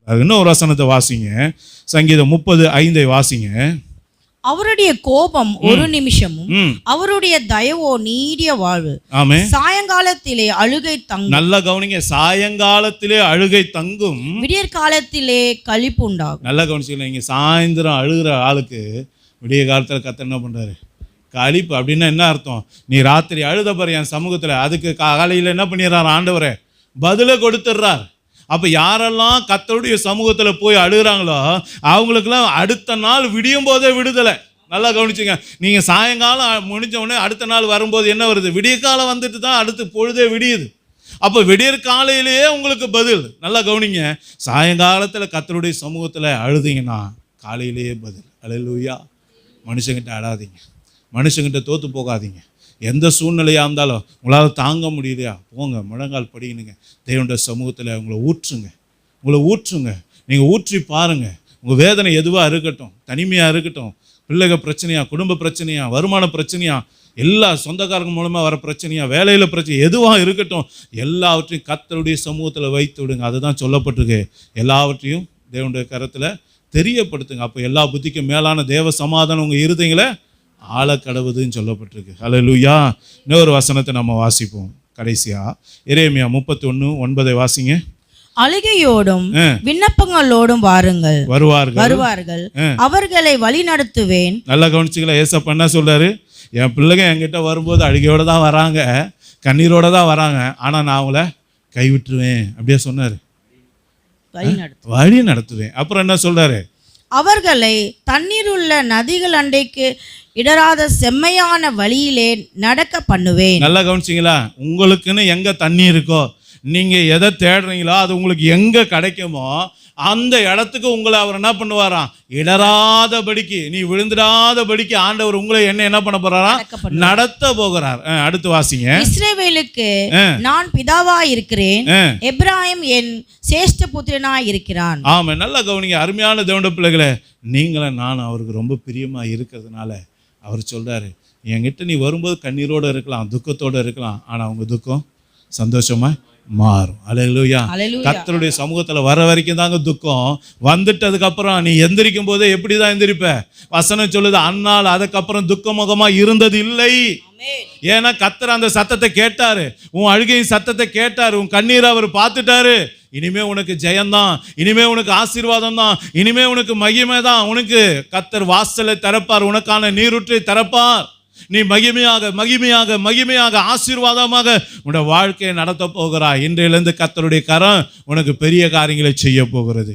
அது இன்னொரு வசனத்தை வாசிங்க. சங்கீதம் 30:5 வாசிங்க. அவருடைய கோபம் ஒரு நிமிஷமும், அவருடைய தயவோ நீடிய வாழ்வு. ஆமென். சாயங்காலத்திலே அழுகை தங்கும். நல்லா கவனிங்க. சாயங்காலத்திலே அழுகை தங்கும், விடியற் காலத்திலே களிப்பு உண்டாகும். நல்லா கவனிச்சுக்கலாம். இங்க சாயந்தரம் அழுகிற ஆளுக்கு விடிய காலத்தில் கர்த்தர் என்ன பண்றாரு? களிப்பு. அப்படின்னா என்ன அர்த்தம்? நீ ராத்திரி அழுத பாரு என் சமூகத்தில், அதுக்கு காலையில் என்ன பண்ணிடுறாரு ஆண்டவரே? பதிலை கொடுத்துட்றார். அப்போ யாரெல்லாம் கர்த்தருடைய சமூகத்தில் போய் அழுகிறாங்களோ அவங்களுக்கெல்லாம் அடுத்த நாள் விடியும் போதே விடுதலை. நல்லா கவனிச்சுங்க. நீங்கள் சாயங்காலம் முடிஞ்ச உடனே அடுத்த நாள் வரும்போது என்ன வருது? விடிய காலம் வந்துட்டு தான் அடுத்து பொழுதே விடியுது. அப்போ விடியற் காலையிலேயே உங்களுக்கு பதில். நல்லா கவனிங்க. சாயங்காலத்தில் கர்த்தருடைய சமூகத்தில் அழுதிங்கன்னா காலையிலேயே பதில். அல்லேலூயா. மனுஷங்கிட்ட அழாதீங்க, மனுஷங்கிட்ட தோற்று போகாதீங்க. எந்த சூழ்நிலையாக இருந்தாலும் உங்களால் தாங்க முடியலையா போங்க, முழங்கால் படிக்கணுங்க. தேவனுடைய சமூகத்தில் உங்களை ஊற்றுங்க. நீங்கள் ஊற்றி பாருங்கள். உங்கள் வேதனை எதுவாக இருக்கட்டும், தனிமையாக இருக்கட்டும், பிள்ளைகள் பிரச்சனையா, குடும்ப பிரச்சனையா, வருமான பிரச்சனையா, எல்லா சொந்தக்காரங்க மூலமாக வர பிரச்சனையா, வேலையில் பிரச்சனை எதுவாக இருக்கட்டும், எல்லாவற்றையும் கர்த்தருடைய சமூகத்தில் வைத்து விடுங்க. அதுதான் சொல்லப்பட்டிருக்கு. எல்லாவற்றையும் தேவனுடைய கரத்தில் தெரியப்படுத்துங்க. அப்போ எல்லா புத்திக்கும் மேலான தேவ சமாதானம் உங்கள் இருதயங்களை ஆழக்கடவுதுன்னு சொல்லப்பட்டிருக்கு. அல்லேலூயா. இன்னொரு வசனத்தை நம்ம வாசிப்போம் கடைசியா. எரேமியா 31:9 வாசிங்க. அழுகையோடும் விண்ணப்பங்களோடும் வருவார்கள், அவர்களை வழி நடத்துவேன். நல்லா கவனிச்சுக்கலாம். ஏசப்பா என்ன சொல்றாரு? என் பிள்ளைங்க என்கிட்ட வரும்போது அழுகையோட தான் வராங்க, கண்ணீரோட தான் வராங்க, ஆனால் நான் அவங்கள கைவிட்டுருவேன் அப்படியே சொன்னார். வழி நடத்துவேன். அப்புறம் என்ன சொல்றாரு? அவர்களை தண்ணீர் உள்ள நதிகள் அண்டைக்கு இடராத செம்மையான வழியிலே நடக்க பண்ணுவேன். நல்லா கவனிச்சிங்களா? உங்களுக்குன்னு எங்க தண்ணி இருக்கோ, நீங்க எதை தேடுறீங்களோ அது உங்களுக்கு எங்க கிடைக்குமோ அந்த இடத்துக்கு உங்களை அவர் என்ன பண்ணுவாராம்? இடராதபடிக்கு, நீ விழுந்துடாதபடிக்கு ஆண்டவர் உங்களை என்ன பண்ண போறாராம்? நடத்த போகிறார். அடுத்து வாசிங்க. இஸ்ரவேலுக்கு நான் பிதாவா இருக்கிறேன், எப்ராஹிம் என் சேஷ்ட புத்திரனா இருக்கிறான். ஆமா, நல்லா கவனிங்க. அருமையான தேவனுடைய பிள்ளைகளே, நீங்களும் நான் அவருக்கு ரொம்ப பிரியமா இருக்கிறதுனால அவர் சொல்றாரு, என்கிட்ட நீ வரும்போது கண்ணீரோடு இருக்கலாம், துக்கத்தோடு இருக்கலாம், ஆனா அவங்க துக்கம் சந்தோஷமா மாறும். அல்லேலூயா. கர்த்தருடைய சமூகத்தில் வர வரைக்கும் தாங்க துக்கம். வந்துட்டதுக்கு அப்புறம் நீ எந்திரிக்கும் போதே எப்படி தான் எந்திரிப்ப? வசனம் சொல்லுது, அந்நாள் அதுக்கப்புறம் துக்கமுகமா இருந்தது இல்லை. ஏன்னா கர்த்தர் அந்த சத்தத்தை கேட்டாரு, உன் அழுகையின் சத்தத்தை கேட்டாரு, உன் கண்ணீரை அவர் பார்த்துட்டாரு. இனிமே உனக்கு ஜெயம்தான், இனிமே உனக்கு ஆசீர்வாதம் தான், இனிமே உனக்கு மகிமை தான். உனக்கு கர்த்தர் வாசலை திறப்பார், உனக்கான நீரூற்றை திறப்பார். நீ மகிமையாக ஆசீர்வாதமாக உன்னோட வாழ்க்கையை நடத்த போகிறாய். இன்றையிலிருந்து கர்த்தருடைய கரம் உனக்கு பெரிய காரியங்களை செய்ய போகிறது.